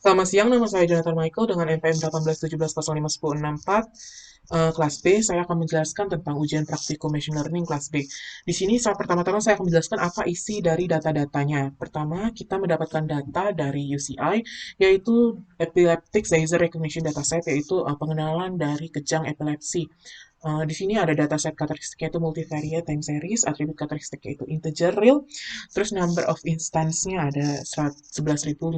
Selamat siang, nama saya Jonathan Michael dengan NPM 181705054, kelas B. Saya akan menjelaskan tentang ujian praktikum machine learning kelas B. Di sini pertama-tama saya akan menjelaskan apa isi dari data-datanya. Pertama, kita mendapatkan data dari UCI, yaitu Epileptic Seizure Recognition Dataset, yaitu pengenalan dari kejang epilepsi. Di sini ada dataset karakteristiknya itu multivariate time series, atribut karakteristiknya itu integer real, terus number of instance-nya ada 11.500.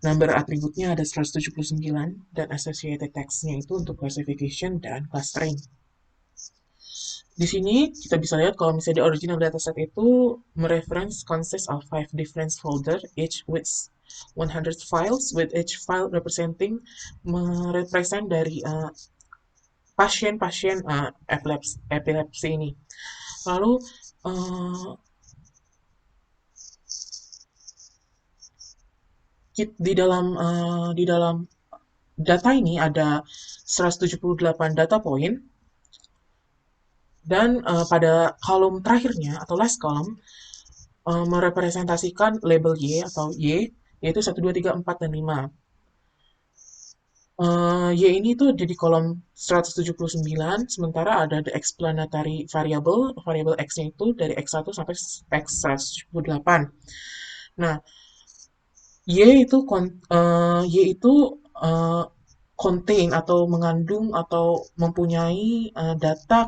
Number atributnya ada 179 dan associated text-nya itu untuk classification dan clustering. Di sini kita bisa lihat kalau misalnya di original dataset itu mereference consists of 5 different folder, each with 100 files, with each file representing merepresent dari pasien-pasien epilepsi ini. Lalu di dalam data ini ada 178 data point, dan pada kolom terakhirnya atau last column merepresentasikan label Y atau Y, yaitu 1, 2, 3, 4, dan 5. Y ini tuh di kolom 179, sementara ada the explanatory variable, variable X-nya itu dari X1 sampai X178. Nah, Y itu contain atau mengandung atau mempunyai data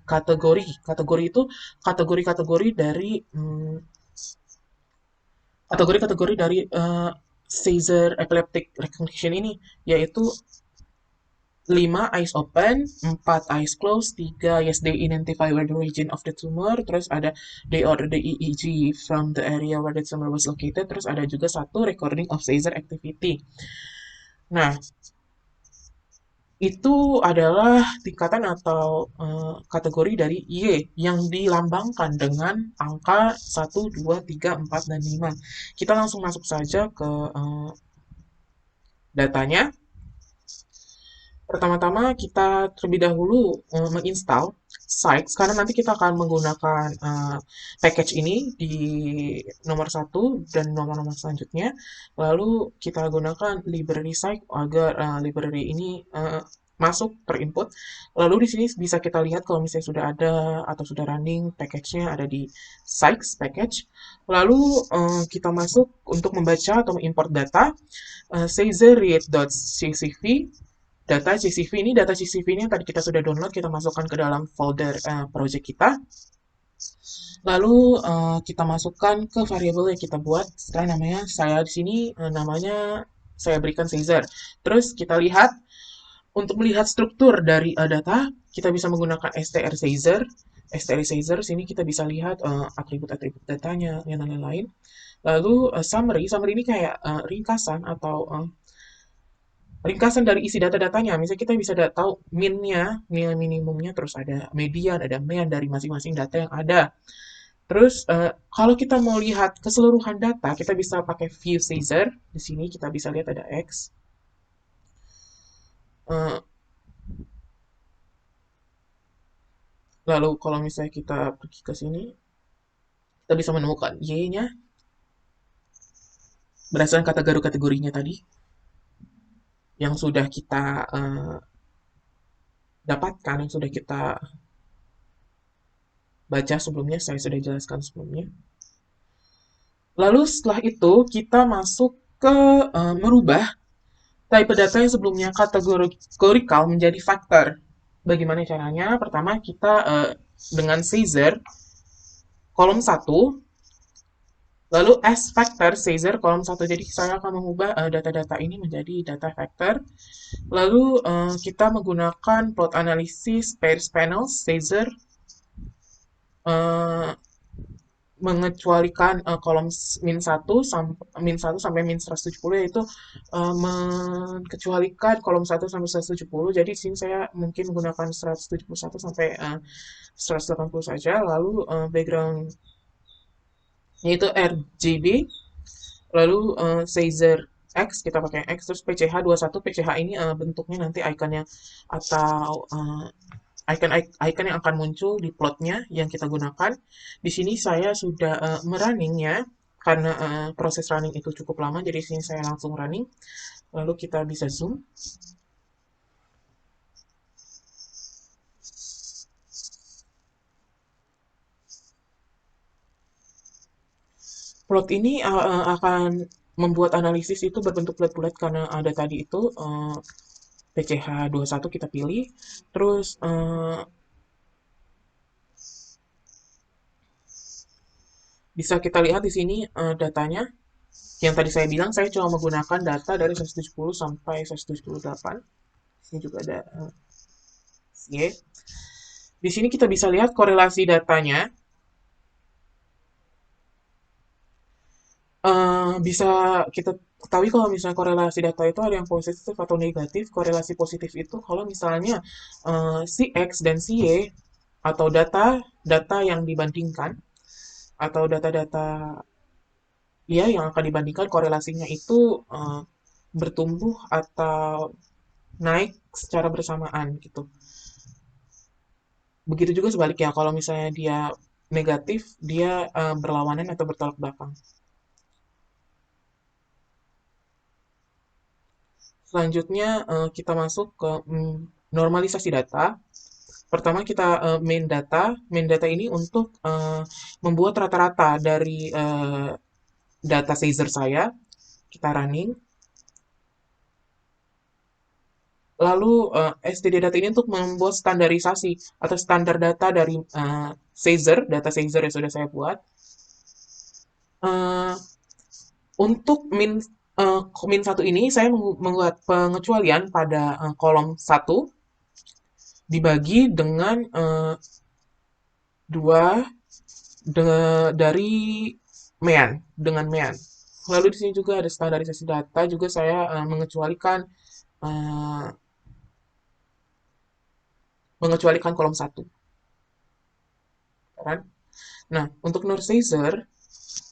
kategori. Kategori itu kategori-kategori dari kategori-kategori dari seizure epileptic recognition ini, yaitu 5 eyes open, 4 eyes closed, 3 yes they identify where the region of the tumor, terus ada they order the EEG from the area where the tumor was located, terus ada juga satu recording of seizure activity. Nah, itu adalah tingkatan atau kategori dari Y yang dilambangkan dengan angka 1, 2, 3, 4, dan 5. Kita langsung masuk saja ke datanya. Pertama-tama kita terlebih dahulu menginstal Sykes, karena nanti kita akan menggunakan package ini di nomor 1 dan nomor-nomor selanjutnya. Lalu kita gunakan library Sykes agar library ini masuk terinput. Lalu di sini bisa kita lihat kalau misalnya sudah ada atau sudah running package-nya ada di Sykes package. Lalu kita masuk untuk membaca atau mengimport data Seizure read.csv. Data CSV ini yang tadi kita sudah download, kita masukkan ke dalam folder project kita. Lalu kita masukkan ke variabel yang kita buat. Setelah namanya saya di sini namanya saya berikan Seizure. Terus kita lihat untuk melihat struktur dari data, kita bisa menggunakan str Seizure. str Seizure sini kita bisa lihat atribut-atribut datanya dan lain-lain. Lalu summary ini kayak ringkasan atau ringkasan dari isi data-datanya. Misalnya kita bisa tahu min-nya, nilai minimumnya, terus ada median, ada mean dari masing-masing data yang ada. Terus kalau kita mau lihat keseluruhan data, kita bisa pakai view Seizure. Di sini kita bisa lihat ada X. Lalu kalau misalnya kita pergi ke sini, kita bisa menemukan Y-nya berdasarkan kategorinya tadi yang sudah kita dapatkan, yang sudah kita baca sebelumnya, saya sudah jelaskan sebelumnya. Lalu setelah itu kita masuk ke merubah type data yang sebelumnya kategorikal menjadi factor. Bagaimana caranya? Pertama kita dengan Seizure kolom 1, lalu as factor Seizure kolom 1. Jadi saya akan mengubah data-data ini menjadi data factor. Lalu kita menggunakan plot analysis pairs panel Seizure mengecualikan kolom min 1 sampai min 170, yaitu mengecualikan kolom 1 sampai 170. Jadi di sini saya mungkin menggunakan 171 sampai 180 saja. Lalu background yaitu RGB. Lalu Seizure X, kita pakai X, terus PCH 21. PCH ini bentuknya nanti ikonnya atau icon yang akan muncul di plotnya yang kita gunakan. Di sini saya sudah merunningnya karena proses running itu cukup lama, jadi sini saya langsung running. Lalu kita bisa zoom. Plot ini akan membuat analisis itu berbentuk bulat-bulat karena ada tadi itu PCH 21 kita pilih. Terus bisa kita lihat di sini datanya. Yang tadi saya bilang saya cuma menggunakan data dari 170 sampai 178. Di sini juga ada Y. Di sini kita bisa lihat korelasi datanya. Bisa kita ketahui kalau misalnya korelasi data itu ada yang positif atau negatif. Korelasi positif itu kalau misalnya si X dan si Y atau data yang dibandingkan atau data-data ya yang akan dibandingkan korelasinya itu bertumbuh atau naik secara bersamaan gitu. Begitu juga sebaliknya kalau misalnya dia negatif, dia berlawanan atau bertolak belakang. Selanjutnya kita masuk ke normalisasi data. Pertama kita main data. Main data ini untuk membuat rata-rata dari data Caesar saya. Kita running. Lalu STD data ini untuk membuat standarisasi atau standar data dari Caesar, data Caesar yang sudah saya buat. Eh, untuk min 1 ini saya membuat pengecualian pada kolom 1 dibagi dengan 2 dari MEAN dengan MEAN. Lalu di sini juga ada standarisasi data juga saya uh, mengecualikan kolom 1. Kan? Nah, untuk Nur Caesar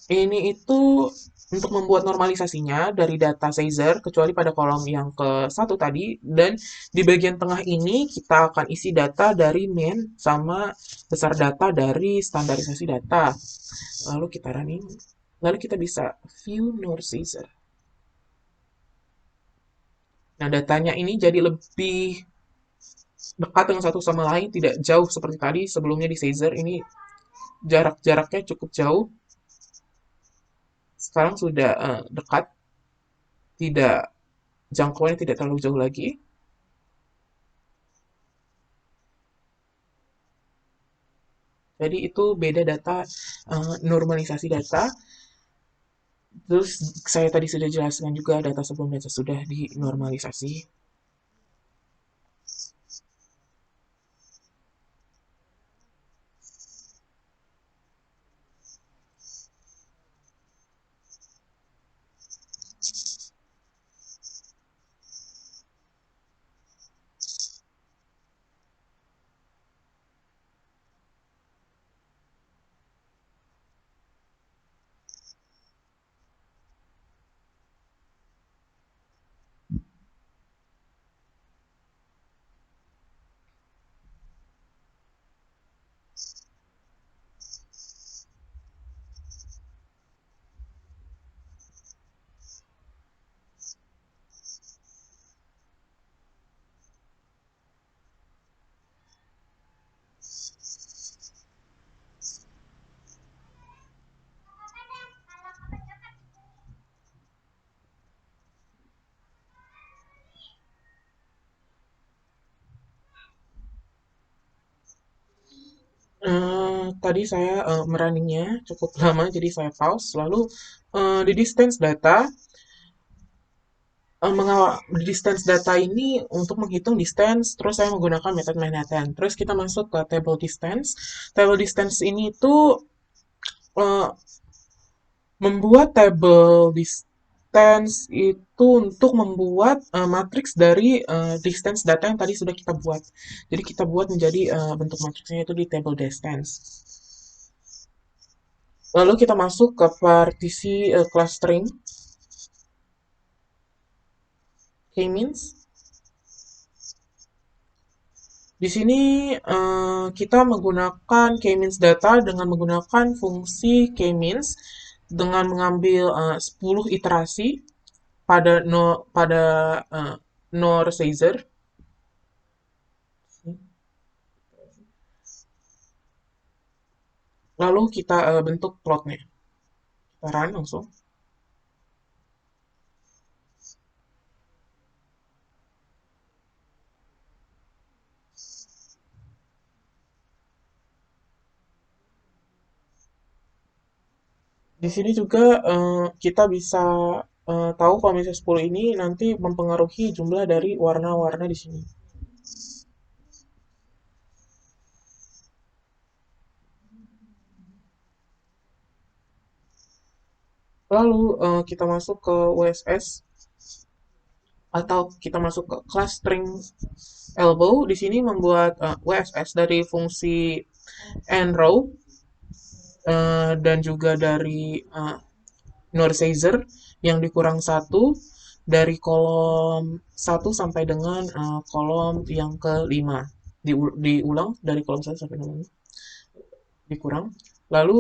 ini itu untuk membuat normalisasinya dari data Caesar kecuali pada kolom yang ke satu tadi, dan di bagian tengah ini kita akan isi data dari main sama besar data dari standarisasi data. Lalu kita running, lalu kita bisa view Nur Caesar. Nah, datanya ini jadi lebih dekat dengan satu sama lain, tidak jauh seperti tadi sebelumnya di Caesar. Ini jaraknya cukup jauh. Sekarang sudah dekat, tidak jangkauannya tidak terlalu jauh lagi. Jadi itu beda data, normalisasi data. Terus saya tadi sudah jelaskan juga data sebelum data sudah dinormalisasi. Tadi saya merunningnya cukup lama, jadi saya pause. Lalu di distance data, distance data ini untuk menghitung distance, terus saya menggunakan metode Manhattan. Terus kita masuk ke table distance. Table distance ini tuh eh, membuat table distance itu untuk membuat matriks dari distance data yang tadi sudah kita buat. Jadi kita buat menjadi bentuk matriksnya itu di table distance. Lalu kita masuk ke partisi clustering k-means. Di sini kita menggunakan k-means data dengan menggunakan fungsi k-means dengan mengambil 10 iterasi pada NOR Caesar. Lalu kita bentuk plotnya. Kita run langsung. Di sini juga kita bisa tahu kalau misalnya 10 ini nanti mempengaruhi jumlah dari warna-warna di sini. Lalu kita masuk ke WSS atau kita masuk ke clustering elbow. Di sini membuat WSS dari fungsi and row dan juga dari Norcaesar yang dikurang satu dari kolom 1 sampai dengan kolom yang kelima. Diulang dari kolom 1 sampai dengan 5 dikurang. Lalu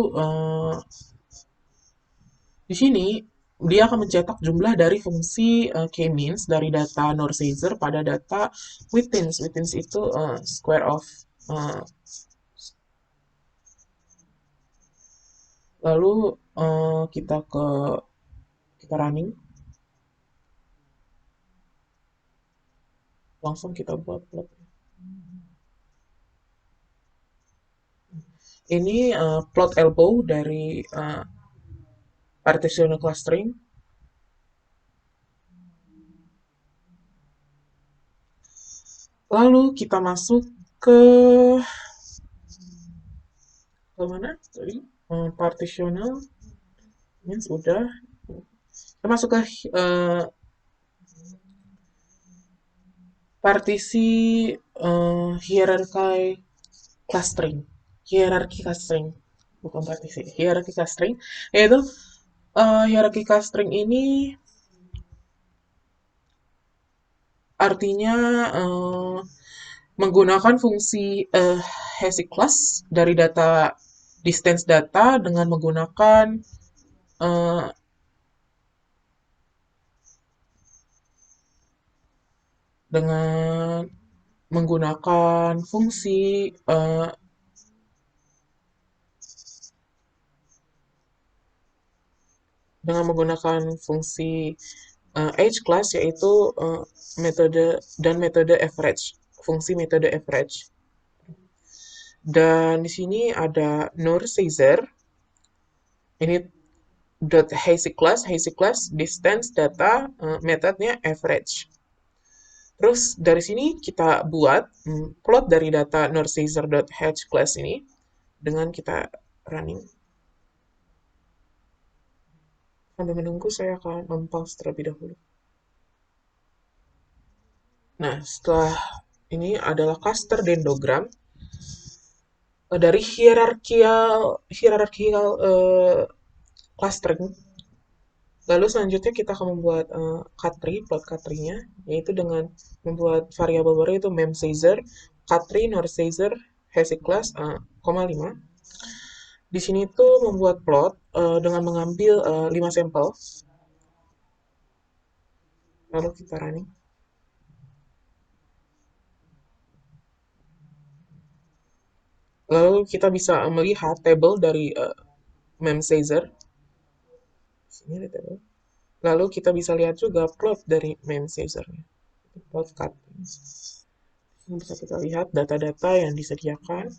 di sini dia akan mencetak jumlah dari fungsi k-means dari data Norcaesar pada data Withins. Withins itu square of lalu kita running, langsung kita buat plot. Ini plot elbow dari partitional clustering. Lalu kita masuk ke mana tadi? Partitional ini sudah. Kita masuk ke partisi hierarchy clustering. Hierarchy clustering, bukan partisi. Hierarchy clustering, yaitu hierarchy clustering ini artinya menggunakan fungsi Hesyclass dari data distance data dengan menggunakan uh, dengan menggunakan fungsi H class, yaitu metode average, fungsi metode average. Dan di sini ada Norcaesar. Ini Hesyclass distance data, metodenya average. Terus dari sini kita buat plot dari data Norcaesar.hClass ini dengan kita running. Sambil menunggu, saya akan mempause terlebih dahulu. Nah, setelah ini adalah cluster dendrogram dari hierarchical clustering. Lalu selanjutnya kita akan membuat plot cut-tree-nya, yaitu dengan membuat variabel baru, yaitu mem-Caesar, cut-tree, Norcaesar, Hesyclass, 5. Di sini tuh membuat plot dengan mengambil 5 sampel. Lalu kita running. Lalu kita bisa melihat table dari mem-Caesar. Sini ada table. Lalu kita bisa lihat juga plot dari mem-Caesar. Plot cut. Ini bisa kita lihat data-data yang disediakan.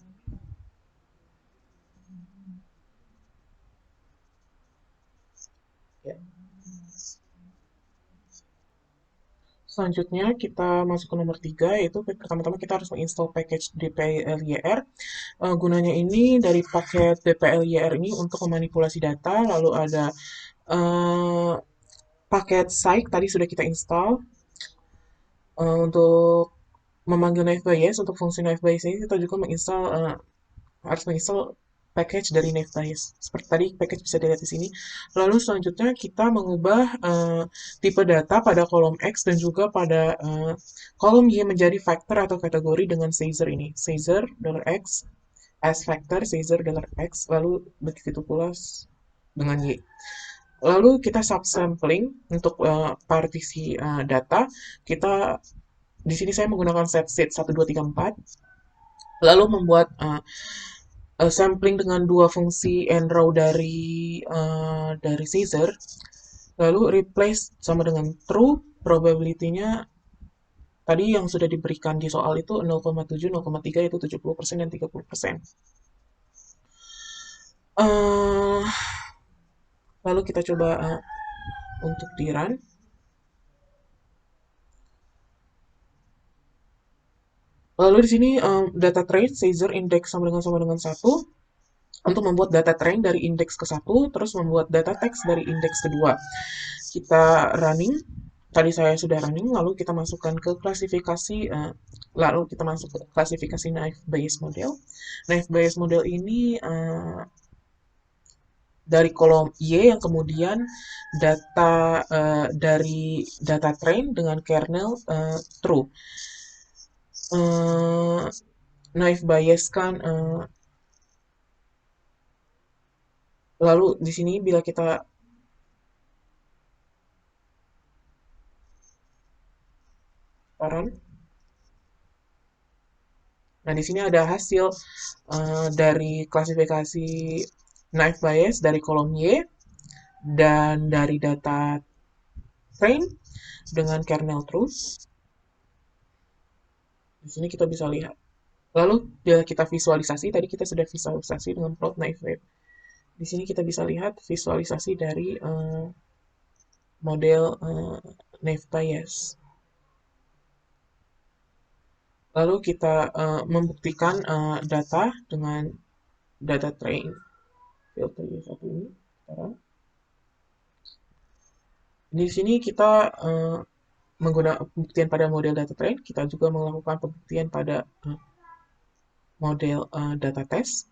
Ya. Selanjutnya kita masuk ke nomor 3, yaitu pertama-tama kita harus menginstal package dplyr. Gunanya ini dari paket dplyr ini untuk memanipulasi data, lalu ada paket psych tadi sudah kita install. Untuk memanggil naive-bayes, untuk fungsi naive-bayes ini kita juga harus menginstal package dari naive-bayes. Seperti tadi, package bisa dilihat di sini. Lalu selanjutnya kita mengubah tipe data pada kolom X dan juga pada kolom Y menjadi factor atau kategori dengan Caesar ini. Caesar $x as factor, Caesar $x, lalu begitu pula dengan Y. Lalu kita subsampling untuk partisi data. Kita di sini saya menggunakan set sheet 1, 2, 3, 4. Lalu membuat sampling dengan dua fungsi and row dari Caesar. Lalu replace sama dengan true, probability-nya tadi yang sudah diberikan di soal itu 0,7, 0,3 itu 70% dan 30%. Uh, Lalu kita coba untuk di run. Lalu di sini data train Caesar index sama dengan 1 untuk membuat data train dari indeks ke 1 terus membuat data text dari indeks kedua. Kita running. Tadi saya sudah running, lalu kita masukkan ke klasifikasi, lalu kita masuk ke klasifikasi Naive Bayes model. Naive Bayes model ini dari kolom Y yang kemudian data dari data train dengan kernel true. Naive Bayes kan lalu di sini bila kita run, nah di sini ada hasil dari klasifikasi Naive Bayes dari kolom Y dan dari data train dengan kernel true. Di sini kita bisa lihat. Lalu bila kita visualisasi, tadi kita sudah visualisasi dengan plot Naive. Di sini kita bisa lihat visualisasi dari model Naive Bayes. Lalu kita membuktikan data dengan data train filter Y1 ini. Di sini kita menggunakan pembuktian pada model data train, kita juga melakukan pembuktian pada model data test.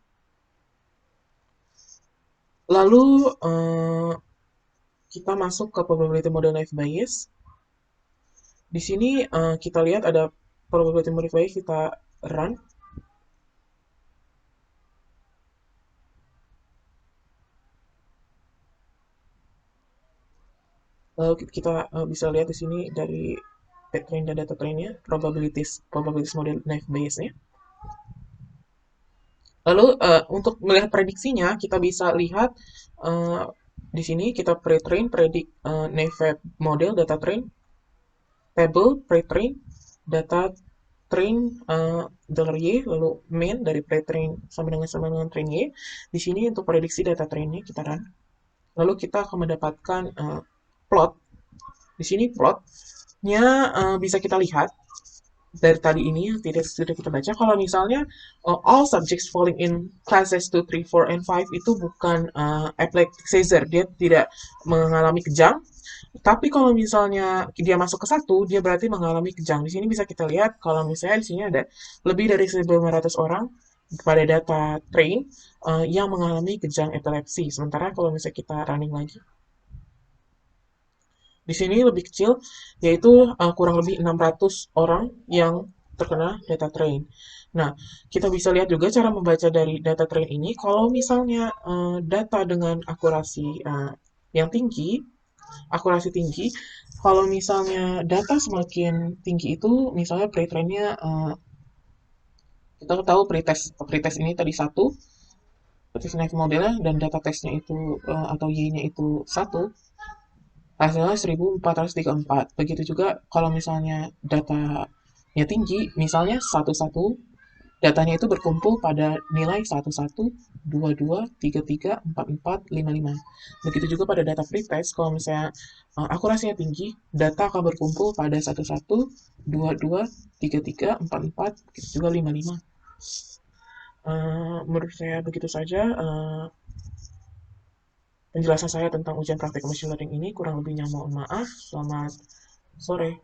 Lalu kita masuk ke probability model Naive Bayes. Di sini kita lihat ada probability model Bayes, kita run. Lalu kita bisa lihat di sini dari pet train dan data trainnya, probabilities model Naive Bayes-nya. Lalu untuk melihat prediksinya, kita bisa lihat di sini kita pre-train, predict Naive model, data train, table, pre-train, data train $Y, lalu main dari pre-train sama dengan train Y. Di sini untuk prediksi data trainnya kita run. Lalu kita akan mendapatkan plot. Di sini plotnya bisa kita lihat dari tadi ini yang tidak sudah kita baca, kalau misalnya all subjects falling in classes 2, 3, 4, and 5 itu bukan epileptic seizure, dia tidak mengalami kejang. Tapi kalau misalnya dia masuk ke satu, dia berarti mengalami kejang. Di sini bisa kita lihat kalau misalnya di sini ada lebih dari 1.500 orang pada data train yang mengalami kejang epilepsi. Sementara kalau misalnya kita running lagi, di sini lebih kecil, yaitu kurang lebih 600 orang yang terkena data train. Nah, kita bisa lihat juga cara membaca dari data train ini, kalau misalnya data dengan yang tinggi, akurasi tinggi, kalau misalnya data semakin tinggi itu, misalnya pre-trainnya, kita tahu pretest ini tadi 1, pretest modelnya, dan data testnya itu, atau Y-nya itu 1, hasilnya 1434. Begitu juga kalau misalnya datanya tinggi, misalnya 11, datanya itu berkumpul pada nilai 11, 22, 33, 44, 55. Begitu juga pada data pretest, kalau misalnya akurasinya tinggi, data akan berkumpul pada 11, 22, 33, 44, begitu juga 55. Menurut saya begitu saja penjelasan saya tentang ujian praktek machine learning ini. Kurang lebihnya mohon maaf. Selamat sore.